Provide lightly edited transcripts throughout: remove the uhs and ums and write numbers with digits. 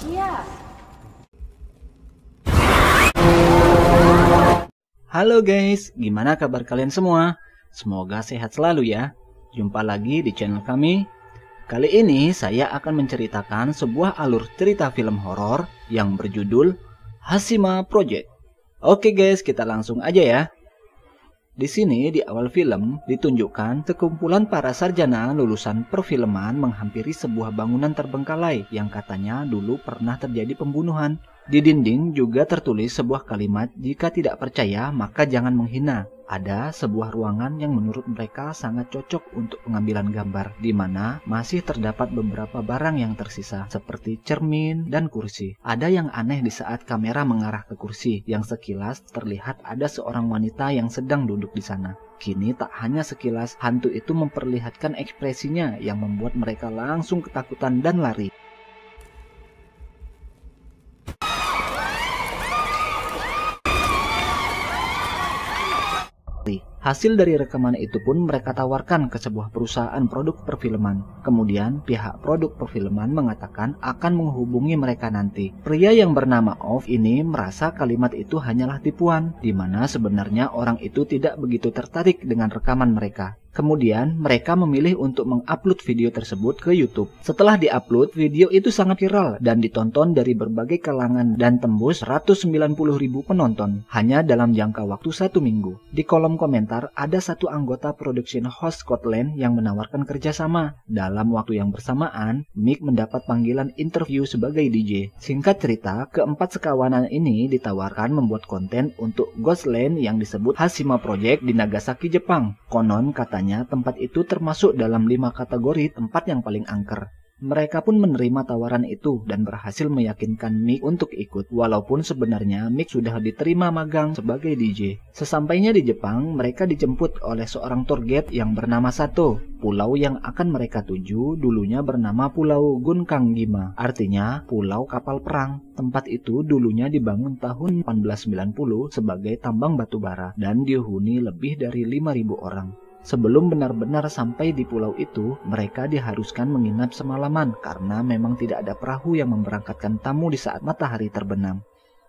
Iya. Halo guys, gimana kabar kalian semua? Semoga sehat selalu ya. Jumpa lagi di channel kami. Kali ini saya akan menceritakan sebuah alur cerita film horor yang berjudul Hashima Project. Oke guys, kita langsung aja ya. Di sini di awal film ditunjukkan sekumpulan para sarjana lulusan perfilman menghampiri sebuah bangunan terbengkalai yang katanya dulu pernah terjadi pembunuhan. Di dinding juga tertulis sebuah kalimat, jika tidak percaya maka jangan menghina. Ada sebuah ruangan yang menurut mereka sangat cocok untuk pengambilan gambar, di mana masih terdapat beberapa barang yang tersisa, seperti cermin dan kursi. Ada yang aneh di saat kamera mengarah ke kursi, yang sekilas terlihat ada seorang wanita yang sedang duduk di sana. Kini tak hanya sekilas, hantu itu memperlihatkan ekspresinya yang membuat mereka langsung ketakutan dan lari. Hasil dari rekaman itu pun mereka tawarkan ke sebuah perusahaan produk perfilman. Kemudian pihak produk perfilman mengatakan akan menghubungi mereka nanti. Pria yang bernama Off ini merasa kalimat itu hanyalah tipuan, di mana sebenarnya orang itu tidak begitu tertarik dengan rekaman mereka. Kemudian mereka memilih untuk mengupload video tersebut ke YouTube. Setelah diupload, video itu sangat viral dan ditonton dari berbagai kalangan dan tembus 190.000 penonton hanya dalam jangka waktu 1 minggu. Di kolom komentar ada satu anggota production house Scotland yang menawarkan kerjasama. Dalam waktu yang bersamaan, Mick mendapat panggilan interview sebagai DJ. Singkat cerita, keempat sekawanan ini ditawarkan membuat konten untuk Ghostland yang disebut Hashima Project di Nagasaki, Jepang. Konon katanya tempat itu termasuk dalam 5 kategori tempat yang paling angker. Mereka pun menerima tawaran itu dan berhasil meyakinkan Mick untuk ikut, walaupun sebenarnya Mick sudah diterima magang sebagai DJ. Sesampainya di Jepang, mereka dijemput oleh seorang tour guide yang bernama Sato. Pulau yang akan mereka tuju dulunya bernama Pulau Gunkanggima, artinya pulau kapal perang. Tempat itu dulunya dibangun tahun 1890 sebagai tambang batu bara dan dihuni lebih dari 5.000 orang. Sebelum benar-benar sampai di pulau itu, mereka diharuskan menginap semalaman karena memang tidak ada perahu yang memberangkatkan tamu di saat matahari terbenam.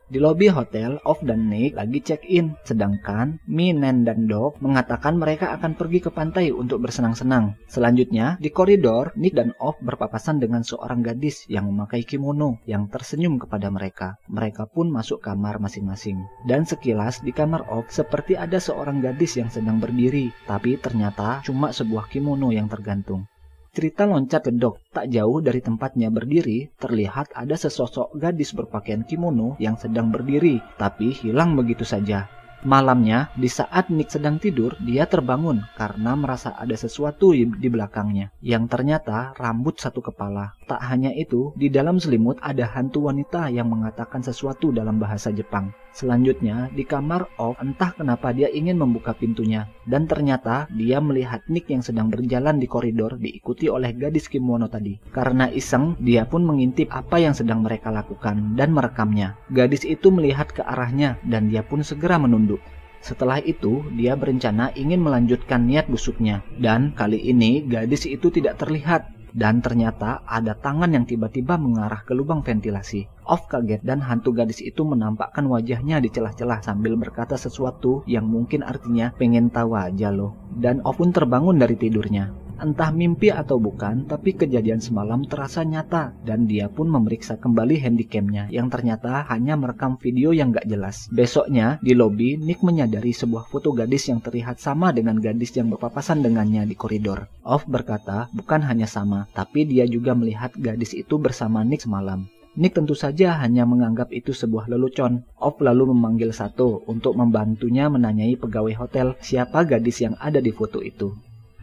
Di lobi hotel, Off dan Nick lagi check-in, sedangkan Mi, Nen, dan Dog mengatakan mereka akan pergi ke pantai untuk bersenang-senang. Selanjutnya, di koridor, Nick dan Off berpapasan dengan seorang gadis yang memakai kimono yang tersenyum kepada mereka. Mereka pun masuk kamar masing-masing. Dan sekilas di kamar Off seperti ada seorang gadis yang sedang berdiri, tapi ternyata cuma sebuah kimono yang tergantung. Cerita loncat ke Dog. Tak jauh dari tempatnya berdiri, terlihat ada sesosok gadis berpakaian kimono yang sedang berdiri, tapi hilang begitu saja. Malamnya, di saat Nick sedang tidur, dia terbangun karena merasa ada sesuatu di belakangnya, yang ternyata rambut satu kepala. Tak hanya itu, di dalam selimut ada hantu wanita yang mengatakan sesuatu dalam bahasa Jepang. Selanjutnya, di kamar Off, entah kenapa dia ingin membuka pintunya, dan ternyata dia melihat Nick yang sedang berjalan di koridor diikuti oleh gadis kimono tadi. Karena iseng, dia pun mengintip apa yang sedang mereka lakukan dan merekamnya. Gadis itu melihat ke arahnya dan dia pun segera menunduk. Setelah itu, dia berencana ingin melanjutkan niat busuknya, dan kali ini gadis itu tidak terlihat. Dan ternyata ada tangan yang tiba-tiba mengarah ke lubang ventilasi. Off kaget dan hantu gadis itu menampakkan wajahnya di celah-celah sambil berkata sesuatu yang mungkin artinya pengen tahu aja loh. Dan Off pun terbangun dari tidurnya. Entah mimpi atau bukan, tapi kejadian semalam terasa nyata dan dia pun memeriksa kembali handycamnya yang ternyata hanya merekam video yang gak jelas. Besoknya di lobi, Nick menyadari sebuah foto gadis yang terlihat sama dengan gadis yang berpapasan dengannya di koridor. Off berkata bukan hanya sama, tapi dia juga melihat gadis itu bersama Nick semalam. Nick tentu saja hanya menganggap itu sebuah lelucon. Off lalu memanggil Sato untuk membantunya menanyai pegawai hotel siapa gadis yang ada di foto itu.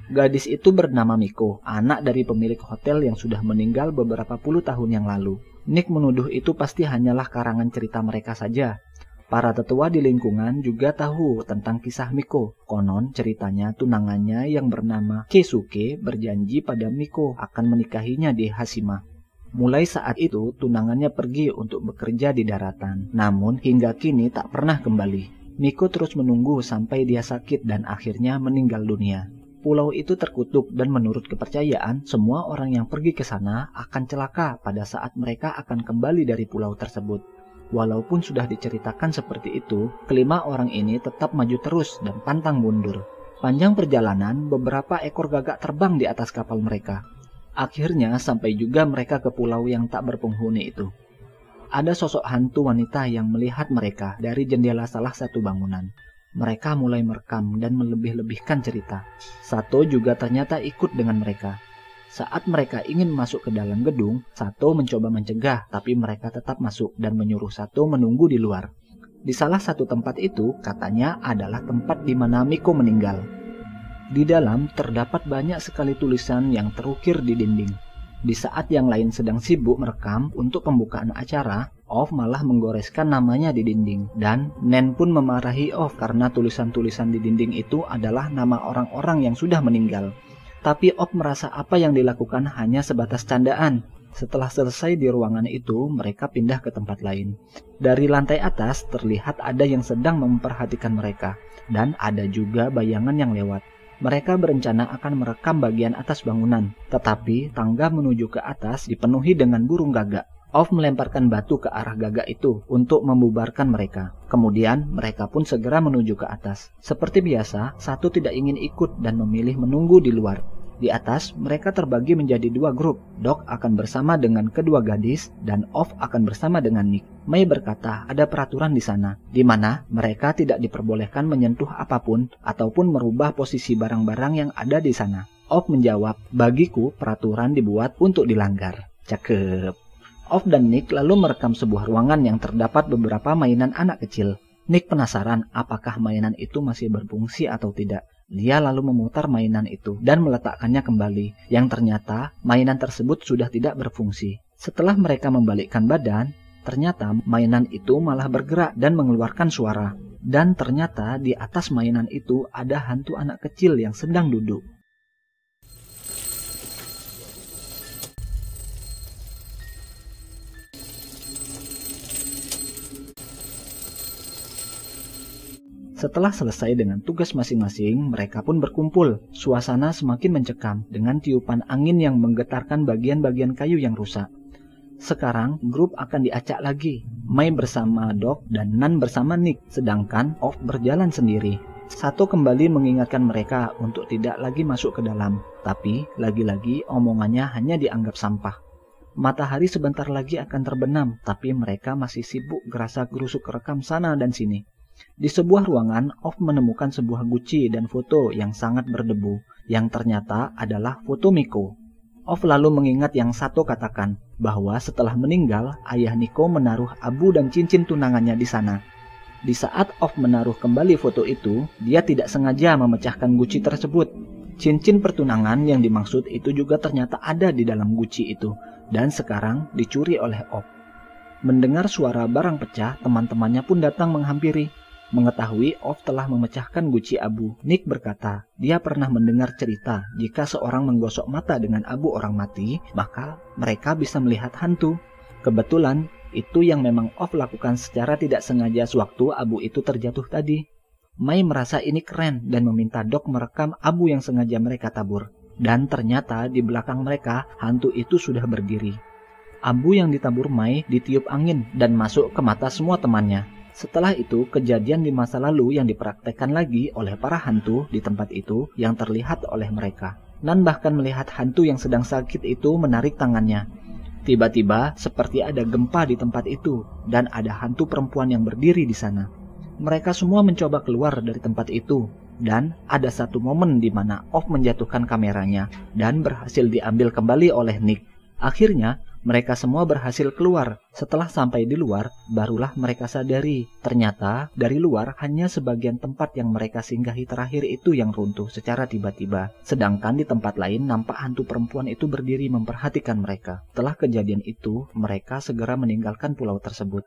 Gadis itu bernama Miko, anak dari pemilik hotel yang sudah meninggal beberapa puluh tahun yang lalu. Nick menuduh itu pasti hanyalah karangan cerita mereka saja. Para tetua di lingkungan juga tahu tentang kisah Miko. Konon ceritanya tunangannya yang bernama Keisuke berjanji pada Miko akan menikahinya di Hashima. Mulai saat itu tunangannya pergi untuk bekerja di daratan, namun hingga kini tak pernah kembali. Miko terus menunggu sampai dia sakit dan akhirnya meninggal dunia. Pulau itu terkutuk dan menurut kepercayaan, semua orang yang pergi ke sana akan celaka pada saat mereka akan kembali dari pulau tersebut. Walaupun sudah diceritakan seperti itu, kelima orang ini tetap maju terus dan pantang mundur. Panjang perjalanan, beberapa ekor gagak terbang di atas kapal mereka. Akhirnya sampai juga mereka ke pulau yang tak berpenghuni itu. Ada sosok hantu wanita yang melihat mereka dari jendela salah satu bangunan. Mereka mulai merekam dan melebih-lebihkan cerita. Sato juga ternyata ikut dengan mereka. Saat mereka ingin masuk ke dalam gedung, Sato mencoba mencegah, tapi mereka tetap masuk dan menyuruh Sato menunggu di luar. Di salah satu tempat itu, katanya adalah tempat di mana Miko meninggal. Di dalam terdapat banyak sekali tulisan yang terukir di dinding. Di saat yang lain sedang sibuk merekam untuk pembukaan acara, Off malah menggoreskan namanya di dinding. Dan Nen pun memarahi Off karena tulisan-tulisan di dinding itu adalah nama orang-orang yang sudah meninggal. Tapi Off merasa apa yang dilakukan hanya sebatas candaan. Setelah selesai di ruangan itu, mereka pindah ke tempat lain. Dari lantai atas terlihat ada yang sedang memperhatikan mereka. Dan ada juga bayangan yang lewat. Mereka berencana akan merekam bagian atas bangunan. Tetapi tangga menuju ke atas dipenuhi dengan burung gagak. Off melemparkan batu ke arah gagak itu untuk membubarkan mereka. Kemudian mereka pun segera menuju ke atas. Seperti biasa, Sato tidak ingin ikut dan memilih menunggu di luar. Di atas, mereka terbagi menjadi dua grup. Doc akan bersama dengan kedua gadis dan Off akan bersama dengan Nick. Mei berkata ada peraturan di sana, di mana mereka tidak diperbolehkan menyentuh apapun ataupun merubah posisi barang-barang yang ada di sana. Off menjawab, bagiku peraturan dibuat untuk dilanggar. Cakep. Off dan Nick lalu merekam sebuah ruangan yang terdapat beberapa mainan anak kecil. Nick penasaran apakah mainan itu masih berfungsi atau tidak. Dia lalu memutar mainan itu dan meletakkannya kembali, yang ternyata mainan tersebut sudah tidak berfungsi. Setelah mereka membalikkan badan, ternyata mainan itu malah bergerak dan mengeluarkan suara. Dan ternyata di atas mainan itu ada hantu anak kecil yang sedang duduk. Setelah selesai dengan tugas masing-masing, mereka pun berkumpul. Suasana semakin mencekam dengan tiupan angin yang menggetarkan bagian-bagian kayu yang rusak. Sekarang, grup akan diacak lagi. Mei bersama Doc dan Nan bersama Nick, sedangkan Off berjalan sendiri. Sato kembali mengingatkan mereka untuk tidak lagi masuk ke dalam, tapi lagi-lagi omongannya hanya dianggap sampah. Matahari sebentar lagi akan terbenam, tapi mereka masih sibuk gerasa-gerusuk rekam sana dan sini. Di sebuah ruangan, Off menemukan sebuah guci dan foto yang sangat berdebu, yang ternyata adalah foto Miko. Off lalu mengingat yang Sato katakan, bahwa setelah meninggal, ayah Nico menaruh abu dan cincin tunangannya di sana. Di saat Off menaruh kembali foto itu, dia tidak sengaja memecahkan guci tersebut. Cincin pertunangan yang dimaksud itu juga ternyata ada di dalam guci itu, dan sekarang dicuri oleh Off. Mendengar suara barang pecah, teman-temannya pun datang menghampiri. Mengetahui Off telah memecahkan guci abu, Nick berkata, dia pernah mendengar cerita jika seorang menggosok mata dengan abu orang mati, maka mereka bisa melihat hantu. Kebetulan, itu yang memang Off lakukan secara tidak sengaja sewaktu abu itu terjatuh tadi. Mei merasa ini keren dan meminta Doc merekam abu yang sengaja mereka tabur. Dan ternyata di belakang mereka, hantu itu sudah berdiri. Abu yang ditabur Mei ditiup angin dan masuk ke mata semua temannya. Setelah itu, kejadian di masa lalu yang dipraktekkan lagi oleh para hantu di tempat itu yang terlihat oleh mereka. Nan bahkan melihat hantu yang sedang sakit itu menarik tangannya. Tiba-tiba, seperti ada gempa di tempat itu, dan ada hantu perempuan yang berdiri di sana. Mereka semua mencoba keluar dari tempat itu, dan ada satu momen di mana Off menjatuhkan kameranya, dan berhasil diambil kembali oleh Nick. Akhirnya, mereka semua berhasil keluar. Setelah sampai di luar, barulah mereka sadari. Ternyata, dari luar hanya sebagian tempat yang mereka singgahi terakhir itu yang runtuh secara tiba-tiba. Sedangkan di tempat lain, nampak hantu perempuan itu berdiri memperhatikan mereka. Setelah kejadian itu, mereka segera meninggalkan pulau tersebut.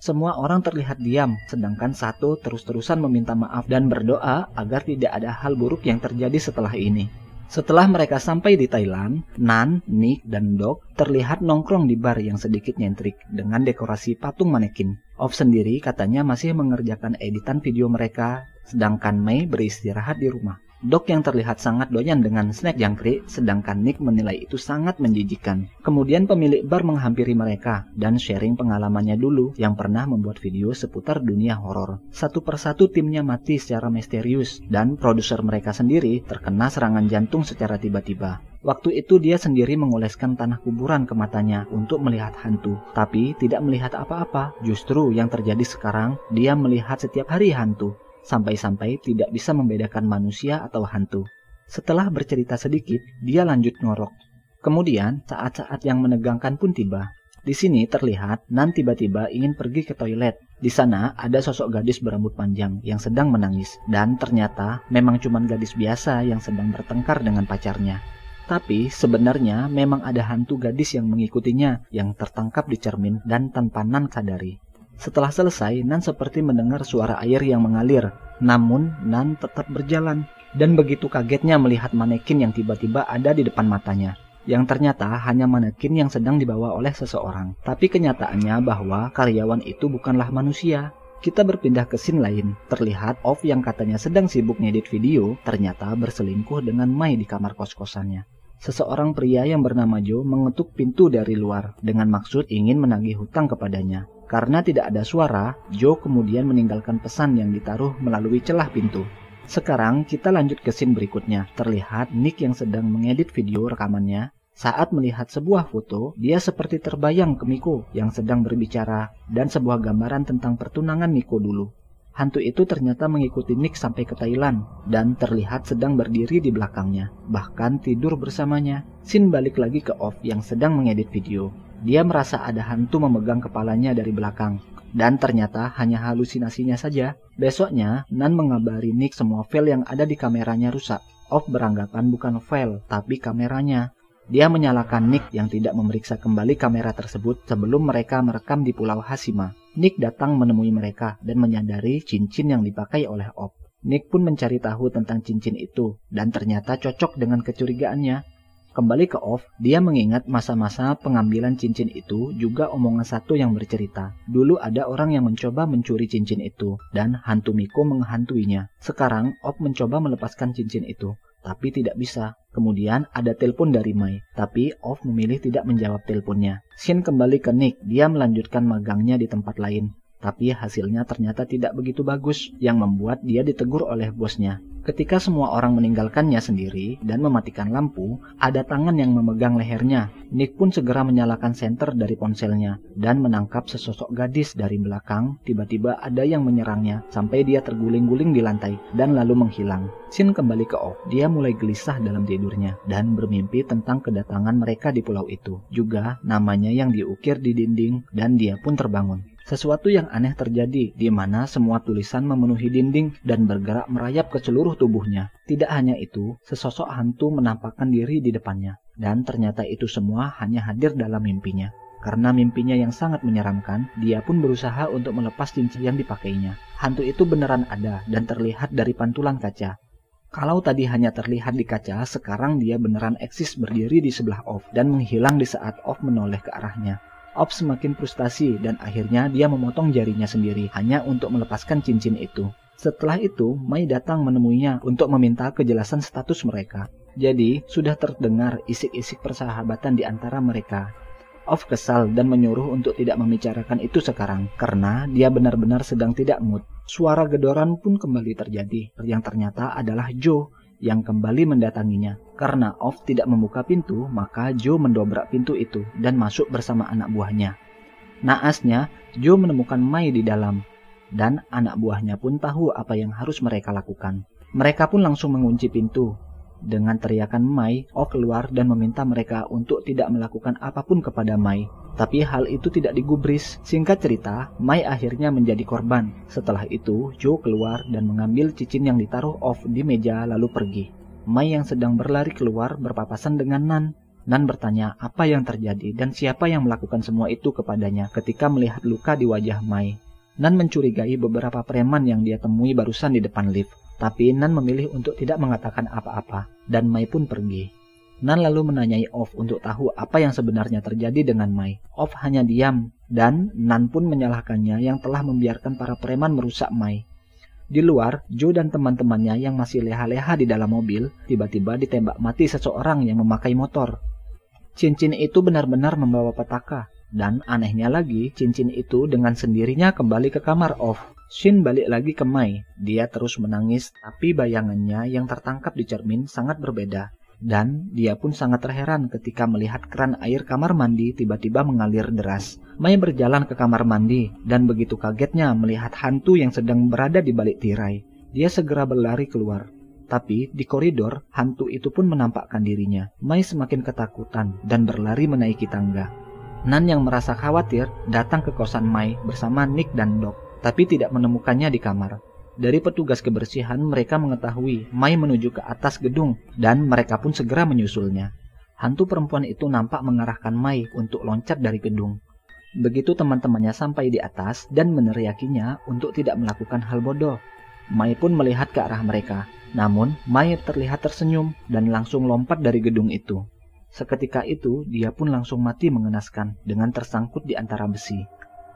Semua orang terlihat diam, sedangkan Sato terus-terusan meminta maaf dan berdoa agar tidak ada hal buruk yang terjadi setelah ini. Setelah mereka sampai di Thailand, Nan, Nick, dan Doc terlihat nongkrong di bar yang sedikit nyentrik dengan dekorasi patung manekin. Off sendiri katanya masih mengerjakan editan video mereka, sedangkan Mei beristirahat di rumah. Doc yang terlihat sangat doyan dengan snack jangkrik, sedangkan Nick menilai itu sangat menjijikan. Kemudian pemilik bar menghampiri mereka dan sharing pengalamannya dulu yang pernah membuat video seputar dunia horor. Satu persatu timnya mati secara misterius dan produser mereka sendiri terkena serangan jantung secara tiba-tiba. Waktu itu dia sendiri mengoleskan tanah kuburan ke matanya untuk melihat hantu, tapi tidak melihat apa-apa. Justru yang terjadi sekarang, dia melihat setiap hari hantu. Sampai-sampai tidak bisa membedakan manusia atau hantu. Setelah bercerita sedikit, dia lanjut ngorok. Kemudian, saat-saat yang menegangkan pun tiba. Di sini terlihat Nan tiba-tiba ingin pergi ke toilet. Di sana ada sosok gadis berambut panjang yang sedang menangis. Dan ternyata memang cuma gadis biasa yang sedang bertengkar dengan pacarnya. Tapi sebenarnya memang ada hantu gadis yang mengikutinya yang tertangkap di cermin dan tanpa Nan sadari. Setelah selesai, Nan seperti mendengar suara air yang mengalir. Namun, Nan tetap berjalan. Dan begitu kagetnya melihat manekin yang tiba-tiba ada di depan matanya. Yang ternyata hanya manekin yang sedang dibawa oleh seseorang. Tapi kenyataannya bahwa karyawan itu bukanlah manusia. Kita berpindah ke scene lain. Terlihat Off yang katanya sedang sibuk ngedit video, ternyata berselingkuh dengan Mai di kamar kos-kosannya. Seseorang pria yang bernama Joe mengetuk pintu dari luar dengan maksud ingin menagih hutang kepadanya. Karena tidak ada suara, Joe kemudian meninggalkan pesan yang ditaruh melalui celah pintu. Sekarang kita lanjut ke scene berikutnya. Terlihat Nick yang sedang mengedit video rekamannya. Saat melihat sebuah foto, dia seperti terbayang ke Miko yang sedang berbicara dan sebuah gambaran tentang pertunangan Miko dulu. Hantu itu ternyata mengikuti Nick sampai ke Thailand dan terlihat sedang berdiri di belakangnya, bahkan tidur bersamanya. Scene balik lagi ke Off yang sedang mengedit video. Dia merasa ada hantu memegang kepalanya dari belakang, dan ternyata hanya halusinasinya saja. Besoknya, Nan mengabari Nick semua file yang ada di kameranya rusak. Off beranggapan bukan file, tapi kameranya. Dia menyalahkan Nick yang tidak memeriksa kembali kamera tersebut sebelum mereka merekam di Pulau Hashima. Nick datang menemui mereka dan menyadari cincin yang dipakai oleh Off. Nick pun mencari tahu tentang cincin itu, dan ternyata cocok dengan kecurigaannya. Kembali ke Off, dia mengingat masa-masa pengambilan cincin itu juga omongan satu yang bercerita. Dulu ada orang yang mencoba mencuri cincin itu, dan hantu Miko menghantuinya. Sekarang, Off mencoba melepaskan cincin itu, tapi tidak bisa. Kemudian ada telepon dari Mai, tapi Off memilih tidak menjawab teleponnya. Scene kembali ke Nick, dia melanjutkan magangnya di tempat lain. Tapi hasilnya ternyata tidak begitu bagus, yang membuat dia ditegur oleh bosnya. Ketika semua orang meninggalkannya sendiri dan mematikan lampu, ada tangan yang memegang lehernya. Nick pun segera menyalakan senter dari ponselnya dan menangkap sesosok gadis dari belakang. Tiba-tiba ada yang menyerangnya sampai dia terguling-guling di lantai dan lalu menghilang. Scene kembali ke Off. Dia mulai gelisah dalam tidurnya dan bermimpi tentang kedatangan mereka di pulau itu. Juga namanya yang diukir di dinding dan dia pun terbangun. Sesuatu yang aneh terjadi, di mana semua tulisan memenuhi dinding dan bergerak merayap ke seluruh tubuhnya. Tidak hanya itu, sesosok hantu menampakkan diri di depannya. Dan ternyata itu semua hanya hadir dalam mimpinya. Karena mimpinya yang sangat menyeramkan, dia pun berusaha untuk melepas cincin yang dipakainya. Hantu itu beneran ada dan terlihat dari pantulan kaca. Kalau tadi hanya terlihat di kaca, sekarang dia beneran eksis berdiri di sebelah Off dan menghilang di saat Off menoleh ke arahnya. Off semakin frustasi dan akhirnya dia memotong jarinya sendiri hanya untuk melepaskan cincin itu. Setelah itu, Mai datang menemuinya untuk meminta kejelasan status mereka. Jadi, sudah terdengar isik-isik persahabatan di antara mereka. Off kesal dan menyuruh untuk tidak membicarakan itu sekarang karena dia benar-benar sedang tidak mood. Suara gedoran pun kembali terjadi, yang ternyata adalah Joe yang kembali mendatanginya. Karena Off tidak membuka pintu, maka Joe mendobrak pintu itu dan masuk bersama anak buahnya. Naasnya, Joe menemukan Mai di dalam, dan anak buahnya pun tahu apa yang harus mereka lakukan. Mereka pun langsung mengunci pintu. Dengan teriakan Mai, Off keluar dan meminta mereka untuk tidak melakukan apapun kepada Mai. Tapi hal itu tidak digubris. Singkat cerita, Mai akhirnya menjadi korban. Setelah itu, Joe keluar dan mengambil cincin yang ditaruh Off di meja lalu pergi. Mai yang sedang berlari keluar berpapasan dengan Nan. Nan bertanya apa yang terjadi dan siapa yang melakukan semua itu kepadanya ketika melihat luka di wajah Mai. Nan mencurigai beberapa preman yang dia temui barusan di depan lift. Tapi Nan memilih untuk tidak mengatakan apa-apa, dan Mai pun pergi. Nan lalu menanyai Off untuk tahu apa yang sebenarnya terjadi dengan Mai. Off hanya diam, dan Nan pun menyalahkannya yang telah membiarkan para preman merusak Mai. Di luar, Joe dan teman-temannya yang masih leha-leha di dalam mobil, tiba-tiba ditembak mati seseorang yang memakai motor. Cincin itu benar-benar membawa petaka, dan anehnya lagi, cincin itu dengan sendirinya kembali ke kamar Off. Shin balik lagi ke Mai. Dia terus menangis, tapi bayangannya yang tertangkap di cermin sangat berbeda. Dan dia pun sangat terheran ketika melihat keran air kamar mandi tiba-tiba mengalir deras. Mai berjalan ke kamar mandi dan begitu kagetnya melihat hantu yang sedang berada di balik tirai. Dia segera berlari keluar. Tapi di koridor, hantu itu pun menampakkan dirinya. Mai semakin ketakutan dan berlari menaiki tangga. Nan yang merasa khawatir datang ke kosan Mai bersama Nick dan Doc, tapi tidak menemukannya di kamar. Dari petugas kebersihan mereka mengetahui Mai menuju ke atas gedung dan mereka pun segera menyusulnya. Hantu perempuan itu nampak mengarahkan Mai untuk loncat dari gedung. Begitu teman-temannya sampai di atas dan meneriakinya untuk tidak melakukan hal bodoh. Mai pun melihat ke arah mereka. Namun Mai terlihat tersenyum dan langsung lompat dari gedung itu. Seketika itu dia pun langsung mati mengenaskan dengan tersangkut di antara besi.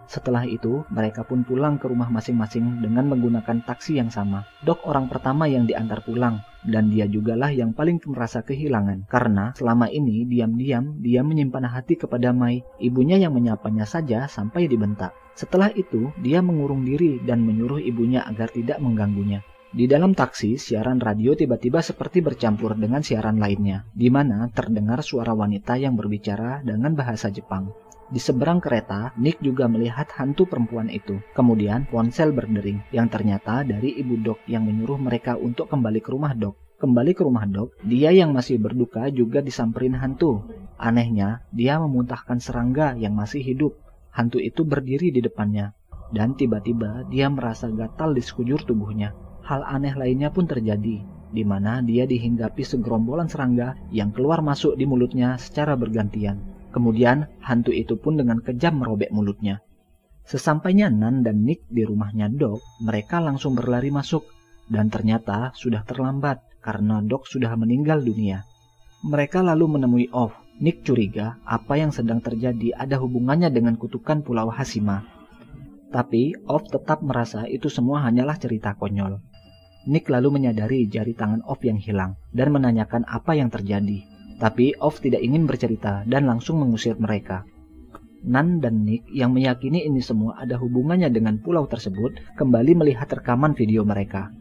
Setelah itu, mereka pun pulang ke rumah masing-masing dengan menggunakan taksi yang sama. Doc orang pertama yang diantar pulang, dan dia jugalah yang paling merasa kehilangan. Karena selama ini, diam-diam, dia menyimpan hati kepada Mai, ibunya yang menyapanya saja sampai dibentak. Setelah itu, dia mengurung diri dan menyuruh ibunya agar tidak mengganggunya. Di dalam taksi, siaran radio tiba-tiba seperti bercampur dengan siaran lainnya, di mana terdengar suara wanita yang berbicara dengan bahasa Jepang. Di seberang kereta, Nick juga melihat hantu perempuan itu. Kemudian ponsel berdering yang ternyata dari ibu Doc yang menyuruh mereka untuk kembali ke rumah Doc. Kembali ke rumah Doc, dia yang masih berduka juga disamperin hantu. Anehnya, dia memuntahkan serangga yang masih hidup. Hantu itu berdiri di depannya. Dan tiba-tiba dia merasa gatal di sekujur tubuhnya. Hal aneh lainnya pun terjadi, di mana dia dihinggapi segerombolan serangga yang keluar masuk di mulutnya secara bergantian. Kemudian, hantu itu pun dengan kejam merobek mulutnya. Sesampainya Nan dan Nick di rumahnya Doc, mereka langsung berlari masuk. Dan ternyata sudah terlambat, karena Doc sudah meninggal dunia. Mereka lalu menemui Off. Nick curiga apa yang sedang terjadi ada hubungannya dengan kutukan Pulau Hashima. Tapi, Off tetap merasa itu semua hanyalah cerita konyol. Nick lalu menyadari jari tangan Off yang hilang, dan menanyakan apa yang terjadi. Tapi Off tidak ingin bercerita dan langsung mengusir mereka. Nan dan Nick yang meyakini ini semua ada hubungannya dengan pulau tersebut kembali melihat rekaman video mereka.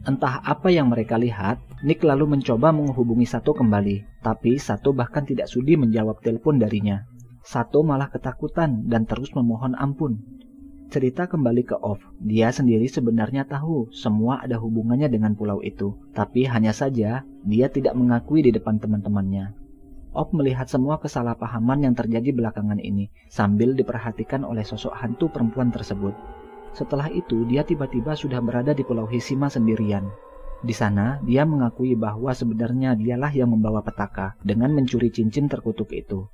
Entah apa yang mereka lihat, Nick lalu mencoba menghubungi Sato kembali, tapi Sato bahkan tidak sudi menjawab telepon darinya. Sato malah ketakutan dan terus memohon ampun. Cerita kembali ke Off. Dia sendiri sebenarnya tahu semua ada hubungannya dengan pulau itu, tapi hanya saja dia tidak mengakui di depan teman-temannya. Off melihat semua kesalahpahaman yang terjadi belakangan ini sambil diperhatikan oleh sosok hantu perempuan tersebut. Setelah itu dia tiba-tiba sudah berada di Pulau Hashima sendirian. Di sana dia mengakui bahwa sebenarnya dialah yang membawa petaka dengan mencuri cincin terkutuk itu.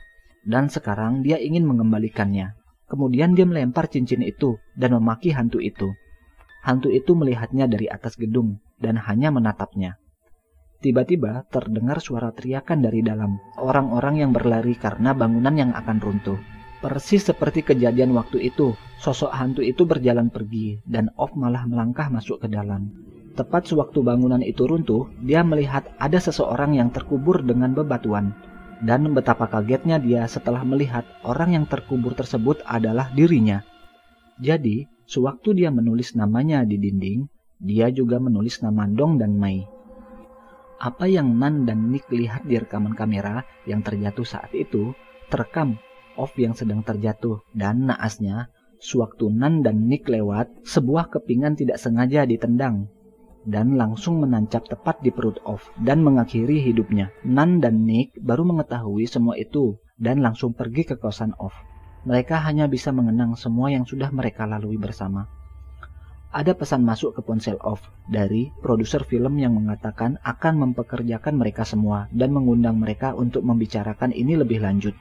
Dan sekarang dia ingin mengembalikannya. Kemudian dia melempar cincin itu dan memaki hantu itu. Hantu itu melihatnya dari atas gedung dan hanya menatapnya. Tiba-tiba terdengar suara teriakan dari dalam. Orang-orang yang berlari karena bangunan yang akan runtuh. Persis seperti kejadian waktu itu, sosok hantu itu berjalan pergi dan Off malah melangkah masuk ke dalam. Tepat sewaktu bangunan itu runtuh, dia melihat ada seseorang yang terkubur dengan bebatuan. Dan betapa kagetnya dia setelah melihat orang yang terkubur tersebut adalah dirinya. Jadi, sewaktu dia menulis namanya di dinding, dia juga menulis nama Dong dan Mai. Apa yang Nan dan Nick lihat di rekaman kamera yang terjatuh saat itu, terekam Off yang sedang terjatuh. Dan naasnya, sewaktu Nan dan Nick lewat, sebuah kepingan tidak sengaja ditendang dan langsung menancap tepat di perut Off dan mengakhiri hidupnya. Nan dan Nick baru mengetahui semua itu dan langsung pergi ke kosan Off. Mereka hanya bisa mengenang semua yang sudah mereka lalui bersama. Ada pesan masuk ke ponsel Off dari produser film yang mengatakan akan mempekerjakan mereka semua dan mengundang mereka untuk membicarakan ini lebih lanjut.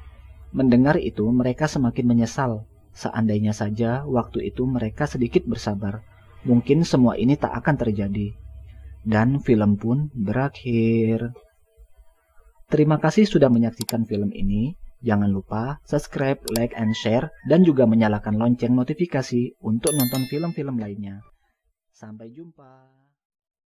Mendengar itu mereka semakin menyesal. Seandainya saja waktu itu mereka sedikit bersabar, mungkin semua ini tak akan terjadi. Dan film pun berakhir. Terima kasih sudah menyaksikan film ini. Jangan lupa subscribe, like, and share, dan juga menyalakan lonceng notifikasi untuk nonton film-film lainnya. Sampai jumpa.